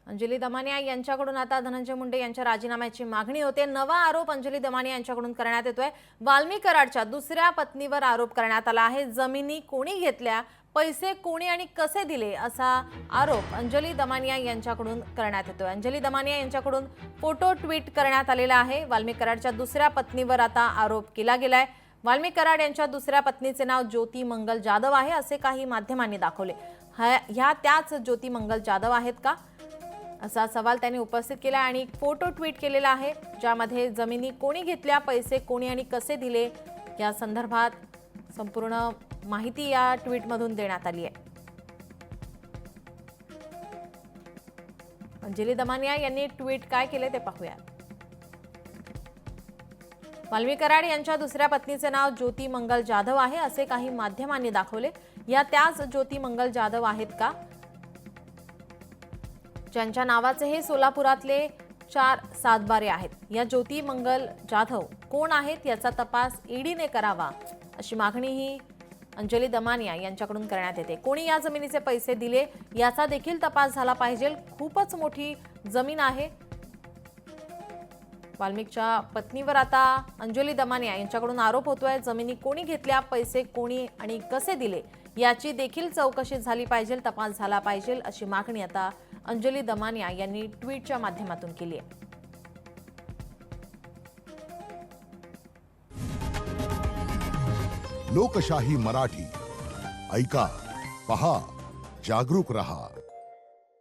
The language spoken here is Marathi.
अंजली दमानिया यांच्याकडून आता धनंजय मुंडे यांच्या राजीनाम्याची मागणी होते। नवा आरोप अंजली दमानिया यांच्याकडून करण्यात येतोय। वाल्मी कराडच्या दुसऱ्या पत्नीवर आरोप करण्यात आला आहे। जमिनी कोणी घेतल्या, पैसे कोणी आणि कसे दिले असा आरोप अंजली दमानिया यांच्याकडून करण्यात येतोय। अंजली दमानिया यांच्याकडून फोटो ट्विट करण्यात आलेला आहे। वाल्मी कराडच्या दुसऱ्या पत्नीवर आता आरोप केला गेलाय। वाल्मी कराड यांच्या दुसऱ्या पत्नीचे नाव ज्योती मंगल जाधव आहे असे काही माध्यमांनी दाखवले। ह्या त्याच ज्योती मंगल जाधव आहेत का असा सवाल त्यांनी उपस्थित केला आणि फोटो ट्विट केलेला आहे, ज्यामध्ये जमिनी कोणी घेतल्या, पैसे कोणी आणि कसे दिले या संदर्भात संपूर्ण माहिती या ट्विटमधून देण्यात आली आहे। अंजली दमानिया यांनी ट्विट काय केले ते पाहूया। वाल्मी कराड यांच्या दुसऱ्या पत्नीचे नाव ज्योती मंगल जाधव आहे असे काही माध्यमांनी दाखवले। या त्याच ज्योती मंगल जाधव आहेत का ज्यांच्या नावाचे हे सोलापुरातले 4 सातबारे आहेत। या ज्योती मंगल जाधव कोण आहेत याचा तपास ईडीने करावा अशी मागणीही अंजली दमानिया यांच्याकडून करण्यात येते। कोणी या जमिनीचे पैसे दिले याचा देखील तपास झाला पाहिजे। खूपच मोठी जमीन आहे। वाल्मीच्या पत्नीवर आता अंजली दमानिया यांच्याकडून आरोप होतोय। जमिनी कोणी घेतल्या, पैसे कोणी आणि कसे दिले याची देखील चौकशी झाली पाहिजे, तपास झाला पाहिजे अशी मागणी आता अंजली दमानिया यांनी ट्विटच्या माध्यमातून केली आहे। लोकशाही मराठी ऐका, पहा, जागरूक रहा।